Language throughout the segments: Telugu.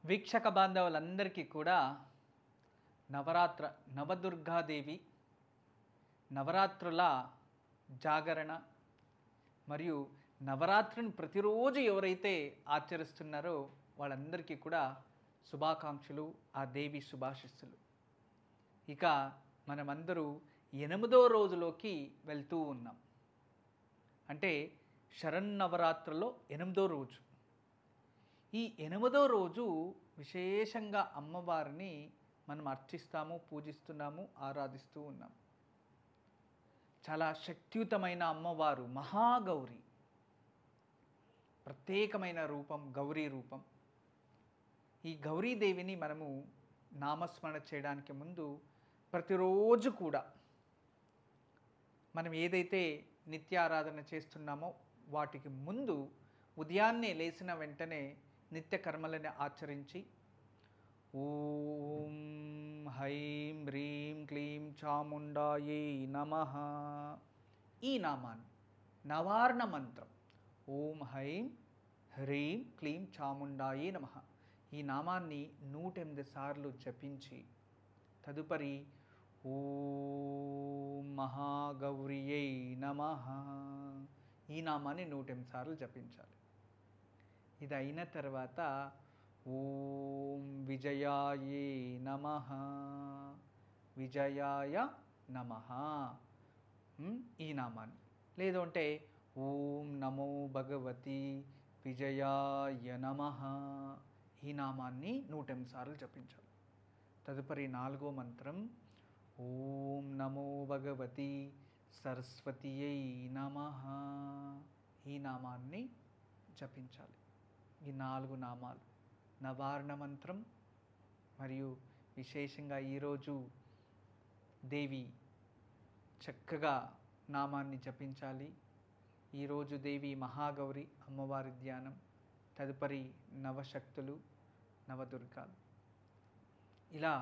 వీక్షక బాంధవులందరికీ కూడా నవరాత్ర నవదుర్గాదేవి నవరాత్రుల జాగరణ మరియు నవరాత్రిని ప్రతిరోజు ఎవరైతే ఆచరిస్తున్నారో వాళ్ళందరికీ కూడా శుభాకాంక్షలు, ఆ దేవి శుభాశిస్సులు. ఇక మనమందరూ 8వ రోజులోకి వెళ్తూ ఉన్నాం. అంటే శరన్నవరాత్రుల్లో 8వ రోజు. ఈ 8వ రోజు విశేషంగా అమ్మవారిని మనం అర్చిస్తాము, పూజిస్తున్నాము, ఆరాధిస్తూ ఉన్నాం. చాలా శక్తియుతమైన అమ్మవారు మహాగౌరి, ప్రత్యేకమైన రూపం గౌరీ రూపం. ఈ గౌరీదేవిని మనము నామస్మరణ చేయడానికి ముందు ప్రతిరోజు కూడా మనం ఏదైతే నిత్యారాధన చేస్తున్నామో వాటికి ముందు ఉదయాన్నే లేచిన వెంటనే నిత్య కర్మలను ఆచరించి ఓం హైం హ్రీం క్లీం చాముండాయే నమః ఈ నామాన్ని నవార్ణ మంత్రం ఓం హైం హ్రీం క్లీం చాముండాయే నమః ఈ నామాన్ని 108 సార్లు జపించి తదుపరి ఓం మహాగౌరియై నమః ఈ నామాన్ని 108 సార్లు జపించాలి. ఇది అయిన తర్వాత ఓం విజయాయే నమః విజయాయ నమః ఈ నామాన్ని, లేదు అంటే ఓం నమో భగవతి విజయాయ నమః ఈ నామాన్ని 108 సార్లు జపించాలి. తదుపరి 4వ మంత్రం ఓం నమో భగవతి సరస్వతియై నమః ఈ నామాన్ని జపించాలి. ఈ 4 నామాలు నవార్ణ మంత్రం మరియు విశేషంగా ఈరోజు దేవి చక్కగా నామాన్ని జపించాలి. ఈరోజు దేవి మహాగౌరి అమ్మవారి ధ్యానం, తదుపరి నవశక్తులు, నవదుర్గాలు. ఇలా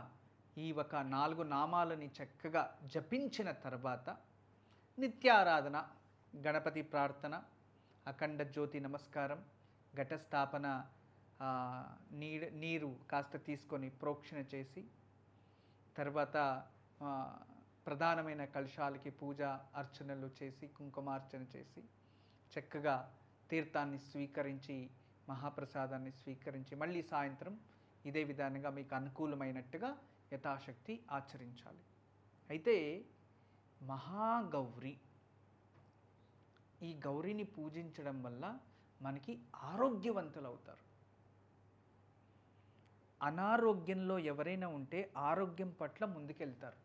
ఈ ఒక 4 నామాలని చక్కగా జపించిన తర్వాత నిత్యారాధన, గణపతి ప్రార్థన, అఖండ జ్యోతి నమస్కారం, ఘటస్థాపన, నీరు కాస్త తీసుకొని ప్రోక్షణ చేసి తర్వాత ప్రధానమైన కలశాలకి పూజ అర్చనలు చేసి కుంకుమార్చన చేసి చక్కగా తీర్థాన్ని స్వీకరించి మహాప్రసాదాన్ని స్వీకరించి మళ్ళీ సాయంత్రం ఇదే విధానంగా మీకు అనుకూలమైనట్టుగా యథాశక్తి ఆచరించాలి. అయితే మహాగౌరి, ఈ గౌరిని పూజించడం వల్ల మనకి ఆరోగ్యవంతులు అవుతారు. అనారోగ్యంలో ఎవరైనా ఉంటే ఆరోగ్యం పట్ల ముందుకెళ్తారు.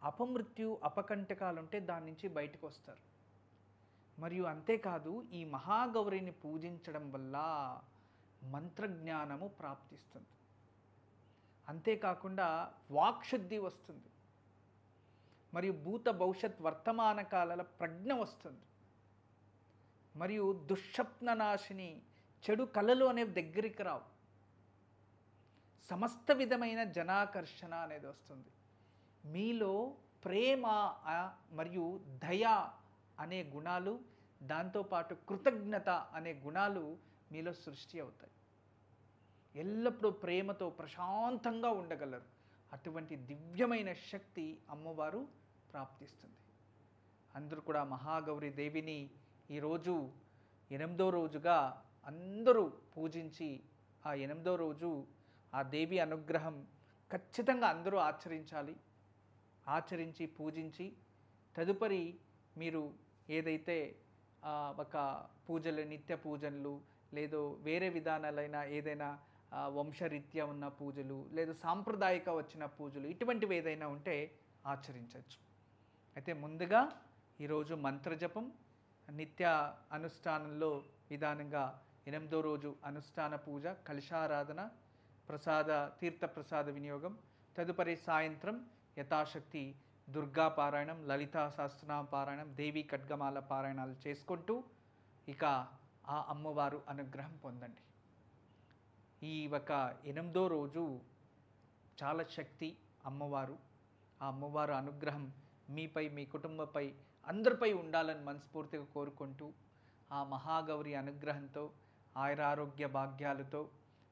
అపమృత్యు అపకంటకాలు ఉంటే దాని నుంచి బయటకు వస్తారు. మరియు అంతేకాదు ఈ మహాగౌరిని పూజించడం వల్ల మంత్రజ్ఞానము ప్రాప్తిస్తుంది. అంతేకాకుండా వాక్శుద్ధి వస్తుంది. మరియు భూత భవిష్యత్ వర్తమాన కాలాల ప్రజ్ఞ వస్తుంది. మరియు దుశ్శప్ననాశిని, చెడు కళలు అనేవి దగ్గరికి రావు. సమస్త విధమైన జనాకర్షణ అనేది వస్తుంది. మీలో ప్రేమ మరియు దయ అనే గుణాలు, దాంతోపాటు కృతజ్ఞత అనే గుణాలు మీలో సృష్టి అవుతాయి. ఎల్లప్పుడూ ప్రేమతో ప్రశాంతంగా ఉండగలరు. అటువంటి దివ్యమైన శక్తి అమ్మవారు ప్రాప్తిస్తుంది. అందరూ కూడా మహాగౌరి దేవిని ఈరోజు 8వ రోజుగా అందరూ పూజించి ఆ 8వ రోజు ఆ దేవి అనుగ్రహం ఖచ్చితంగా అందరూ ఆచరించాలి. ఆచరించి పూజించి తదుపరి మీరు ఏదైతే ఒక పూజలు, నిత్య పూజలు, లేదో వేరే విధానాలైన ఏదైనా వంశరీత్యా ఉన్న పూజలు, లేదు సాంప్రదాయిక వచ్చిన పూజలు, ఇటువంటివి ఏదైనా ఉంటే ఆచరించవచ్చు. అయితే ముందుగా ఈరోజు మంత్రజపం, నిత్య అనుష్ఠానంలో విధానంగా 8వ రోజు అనుష్ఠాన పూజ, కలశారాధన, తీర్థ ప్రసాద వినియోగం, తదుపరి సాయంత్రం యథాశక్తి దుర్గా పారాయణం, లలితా సహస్రనామ పారాయణం, దేవీ ఖడ్గమాల పారాయణాలు చేసుకుంటూ ఇక ఆ అమ్మవారు అనుగ్రహం పొందండి. ఈ ఒక 8వ రోజు చాలా శక్తి అమ్మవారు. ఆ అమ్మవారు అనుగ్రహం మీపై, మీ కుటుంబంపై, అందరిపై ఉండాలని మనస్ఫూర్తిగా కోరుకుంటూ ఆ మహాగౌరి అనుగ్రహంతో ఆయురారోగ్య భాగ్యాలతో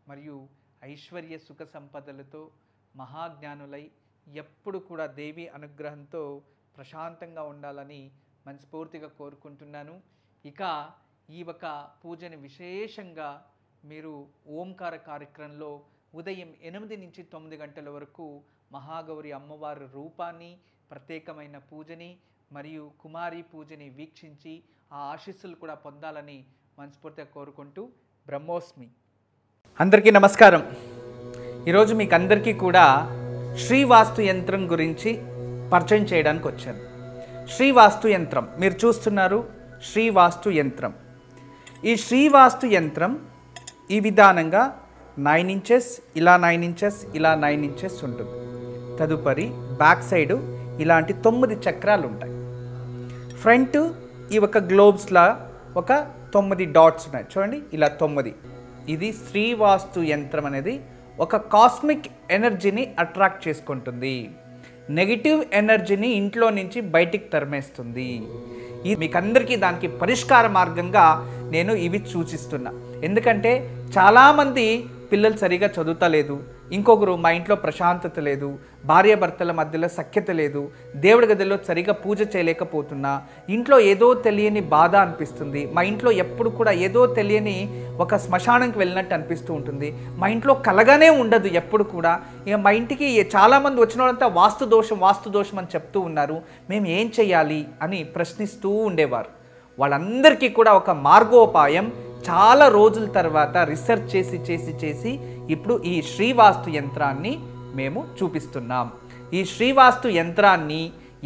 మరియు ఐశ్వర్య సుఖ సంపదలతో మహాజ్ఞానులై ఎప్పుడు కూడా దేవి అనుగ్రహంతో ప్రశాంతంగా ఉండాలని మనస్ఫూర్తిగా కోరుకుంటున్నాను. ఇక ఈ ఒక పూజని విశేషంగా మీరు ఓంకార కార్యక్రమంలో ఉదయం 8 నుంచి 9 గంటల వరకు మహాగౌరి అమ్మవారి రూపాన్ని, ప్రత్యేకమైన పూజని మరియు కుమారి పూజని వీక్షించి ఆ ఆశీస్సులు కూడా పొందాలని మనస్ఫూర్తిగా కోరుకుంటూ బ్రహ్మోస్మి. అందరికీ నమస్కారం. ఈరోజు మీకు అందరికీ కూడా శ్రీవాస్తు యంత్రం గురించి పరిచయం చేయడానికి వచ్చాను. శ్రీవాస్తు యంత్రం మీరు చూస్తున్నారు. శ్రీవాస్తు యంత్రం, ఈ శ్రీవాస్తు యంత్రం ఈ విధానంగా 9 ఇంచెస్, ఇలా 9 ఇంచెస్, ఇలా 9 ఇంచెస్ ఉంటుంది. తదుపరి బ్యాక్ సైడు ఇలాంటి 9 చక్రాలు ఉంటాయి. ఫ్రంట్ ఈ ఒక గ్లోబ్స్లా ఒక 9 డాట్స్ ఉన్నాయి చూడండి, ఇలా 9. ఇది శ్రీవాస్తు యంత్రం అనేది ఒక కాస్మిక్ ఎనర్జీని అట్రాక్ట్ చేసుకుంటుంది. నెగిటివ్ ఎనర్జీని ఇంట్లో నుంచి బయటికి తరిమేస్తుంది. ఇది మీకు అందరికీ దానికి పరిష్కార మార్గంగా నేను ఇవి సూచిస్తున్నా. ఎందుకంటే చాలామంది పిల్లలు సరిగా చదువుతలేదు, ఇంకొకరు మా ఇంట్లో ప్రశాంతత లేదు, భార్యాభర్తల మధ్యలో సఖ్యత లేదు, దేవుడి గదిలో సరిగా పూజ చేయలేకపోతున్నా, ఇంట్లో ఏదో తెలియని బాధ అనిపిస్తుంది, మా ఇంట్లో ఎప్పుడు కూడా ఏదో తెలియని ఒక శ్మశానంకి వెళ్ళినట్టు అనిపిస్తూ ఉంటుంది, మా ఇంట్లో కలగానే ఉండదు ఎప్పుడు కూడా. ఇక మా ఇంటికి చాలామంది వచ్చిన వాళ్ళంతా వాస్తు దోషం అని చెప్తూ ఉన్నారు, మేము ఏం చేయాలి అని ప్రశ్నిస్తూ ఉండేవారు. వాళ్ళందరికీ కూడా ఒక మార్గోపాయం చాలా రోజుల తర్వాత రీసెర్చ్ చేసి ఇప్పుడు ఈ శ్రీవాస్తు యంత్రాన్ని మేము చూపిస్తున్నాం. ఈ శ్రీవాస్తు యంత్రాన్ని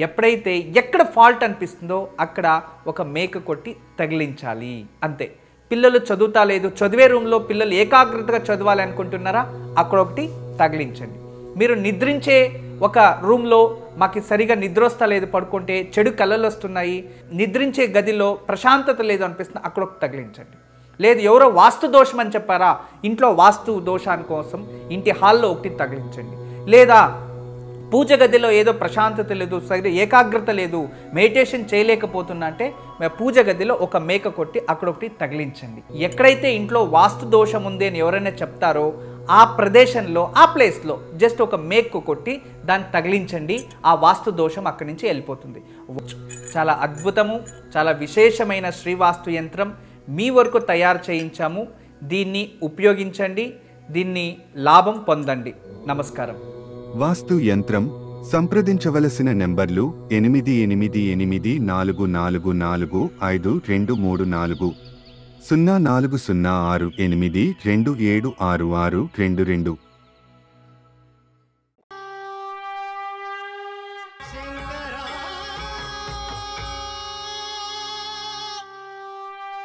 ఎప్పుడైతే ఎక్కడ ఫాల్ట్ అనిపిస్తుందో అక్కడ ఒక మేక కొట్టి తగిలించాలి, అంతే. పిల్లలు చదువుతా లేదు, చదివే రూమ్లో పిల్లలు ఏకాగ్రతగా చదవాలి అనుకుంటున్నారా, అక్కడ ఒకటి తగిలించండి. మీరు నిద్రించే ఒక రూమ్లో మాకు సరిగా నిద్ర వస్తలేదు, పడుకుంటే చెడు కళలు వస్తున్నాయి, నిద్రించే గదిలో ప్రశాంతత లేదు అనిపిస్తుంది, అక్కడ ఒకటి తగిలించండి. లేదు ఎవరో వాస్తు దోషం అని చెప్పారా, ఇంట్లో వాస్తు దోషాని కోసం ఇంటి హాల్లో ఒకటి తగిలించండి. లేదా పూజ గదిలో ఏదో ప్రశాంతత లేదు, సరిగ్గా ఏకాగ్రత లేదు, మెడిటేషన్ చేయలేకపోతున్నా అంటే పూజ గదిలో ఒక మేక కొట్టి అక్కడ ఒకటి తగిలించండి. ఎక్కడైతే ఇంట్లో వాస్తు దోషం ఉంది అని ఎవరైనా చెప్తారో ఆ ప్రదేశంలో ఆ ప్లేస్లో జస్ట్ ఒక మేకు కొట్టి దాన్ని తగిలించండి, ఆ వాస్తు దోషం అక్కడి నుంచి వెళ్ళిపోతుంది. చాలా అద్భుతము, చాలా విశేషమైన శ్రీవాస్తు యంత్రం మీ వరకు తయారు చేయించాము. దీన్ని ఉపయోగించండి, దీన్ని లాభం పొందండి. నమస్కారం. వాస్తు యంత్రం సంప్రదించవలసిన నెంబర్లు 8844452344 040682766622.